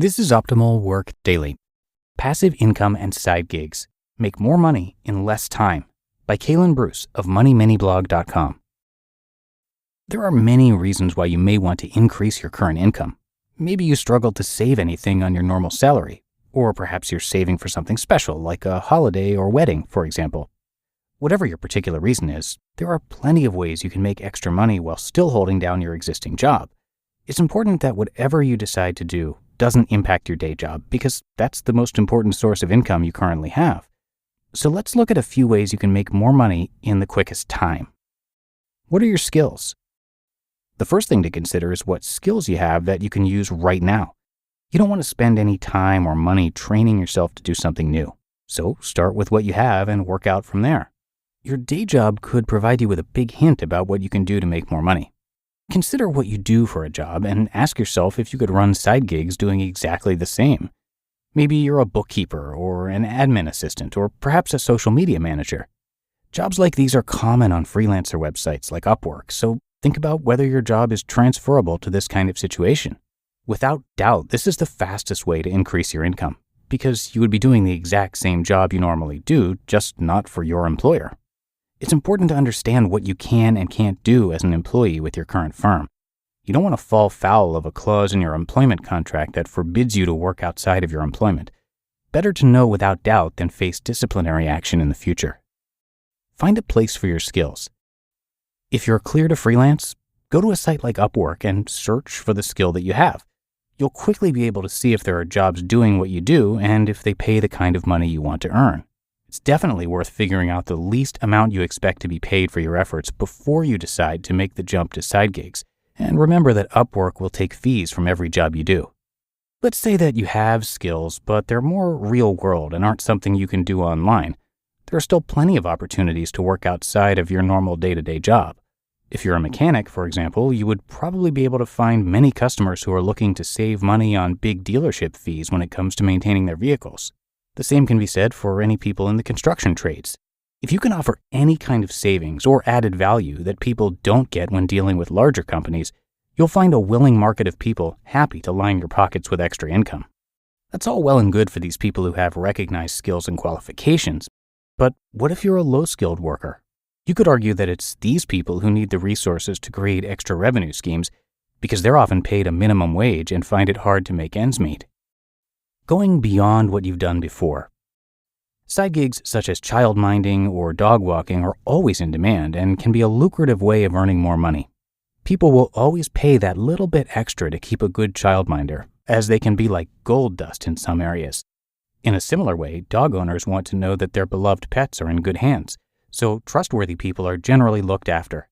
This is Optimal Work Daily. Passive Income and Side Gigs. Make more money in less time by Kalen Bruce of MoneyMiniblog.com. There are many reasons why you may want to increase your current income. Maybe you struggle to save anything on your normal salary, or perhaps you're saving for something special like a holiday or wedding, for example. Whatever your particular reason is, there are plenty of ways you can make extra money while still holding down your existing job. It's important that whatever you decide to do doesn't impact your day job, because that's the most important source of income you currently have. So let's look at a few ways you can make more money in the quickest time. What are your skills? The first thing to consider is what skills you have that you can use right now. You don't want to spend any time or money training yourself to do something new. So start with what you have and work out from there. Your day job could provide you with a big hint about what you can do to make more money. Consider what you do for a job and ask yourself if you could run side gigs doing exactly the same. Maybe you're a bookkeeper or an admin assistant or perhaps a social media manager. Jobs like these are common on freelancer websites like Upwork, so think about whether your job is transferable to this kind of situation. Without doubt, this is the fastest way to increase your income, because you would be doing the exact same job you normally do, just not for your employer. It's important to understand what you can and can't do as an employee with your current firm. You don't want to fall foul of a clause in your employment contract that forbids you to work outside of your employment. Better to know without doubt than face disciplinary action in the future. Find a place for your skills. If you're clear to freelance, go to a site like Upwork and search for the skill that you have. You'll quickly be able to see if there are jobs doing what you do and if they pay the kind of money you want to earn. It's definitely worth figuring out the least amount you expect to be paid for your efforts before you decide to make the jump to side gigs. And remember that Upwork will take fees from every job you do. Let's say that you have skills, but they're more real world and aren't something you can do online. There are still plenty of opportunities to work outside of your normal day-to-day job. If you're a mechanic, for example, you would probably be able to find many customers who are looking to save money on big dealership fees when it comes to maintaining their vehicles. The same can be said for any people in the construction trades. If you can offer any kind of savings or added value that people don't get when dealing with larger companies, you'll find a willing market of people happy to line your pockets with extra income. That's all well and good for these people who have recognized skills and qualifications, but what if you're a low-skilled worker? You could argue that it's these people who need the resources to create extra revenue schemes because they're often paid a minimum wage and find it hard to make ends meet. Going beyond what you've done before. Side gigs such as childminding or dog walking are always in demand and can be a lucrative way of earning more money. People will always pay that little bit extra to keep a good childminder, as they can be like gold dust in some areas. In a similar way, dog owners want to know that their beloved pets are in good hands, so trustworthy people are generally looked after.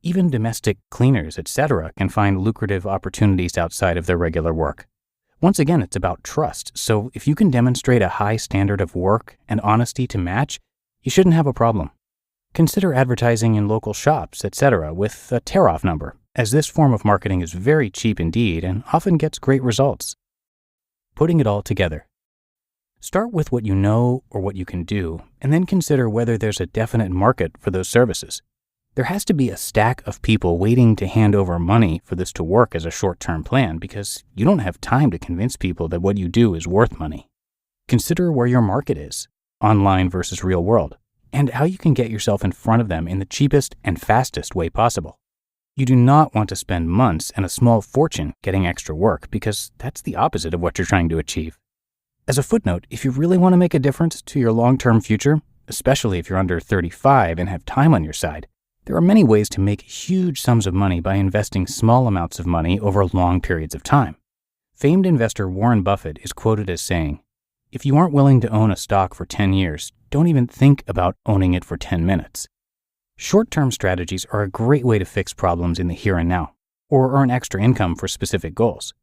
Even domestic cleaners, etc., can find lucrative opportunities outside of their regular work. Once again, it's about trust, so if you can demonstrate a high standard of work and honesty to match, you shouldn't have a problem. Consider advertising in local shops, etc., with a tear-off number, as this form of marketing is very cheap indeed and often gets great results. Putting it all together. Start with what you know or what you can do, and then consider whether there's a definite market for those services. There has to be a stack of people waiting to hand over money for this to work as a short-term plan, because you don't have time to convince people that what you do is worth money. Consider where your market is, online versus real world, and how you can get yourself in front of them in the cheapest and fastest way possible. You do not want to spend months and a small fortune getting extra work, because that's the opposite of what you're trying to achieve. As a footnote, if you really want to make a difference to your long-term future, especially if you're under 35 and have time on your side, there are many ways to make huge sums of money by investing small amounts of money over long periods of time. Famed investor Warren Buffett is quoted as saying, "If you aren't willing to own a stock for 10 years, don't even think about owning it for 10 minutes." Short-term strategies are a great way to fix problems in the here and now, or earn extra income for specific goals.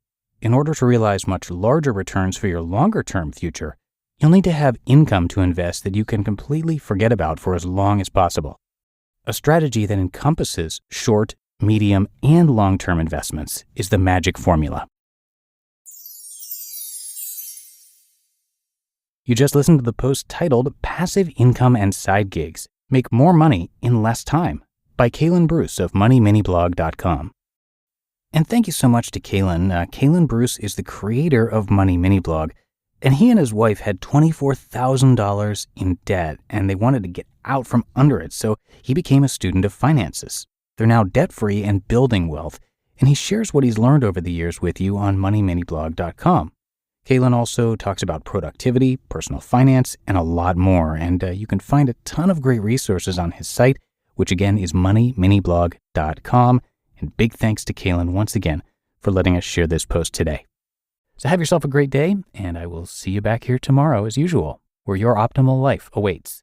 In order to realize much larger returns for your longer-term future, you'll need to have income to invest that you can completely forget about for as long as possible. A strategy that encompasses short, medium, and long-term investments is the magic formula. You just listened to the post titled Passive Income and Side Gigs. Make more money in less time by Kalen Bruce of MoneyMiniblog.com. And thank you so much to Kalen. Kalen Bruce is the creator of Money Mini Blog, and he and his wife had $24,000 in debt, and they wanted to get out from under it, so he became a student of finances. They're now debt-free and building wealth, and he shares what he's learned over the years with you on moneyminiblog.com. Kalen also talks about productivity, personal finance, and a lot more, and you can find a ton of great resources on his site, which again is moneyminiblog.com. And big thanks to Kalen once again for letting us share this post today. So have yourself a great day, and I will see you back here tomorrow as usual, where your optimal life awaits.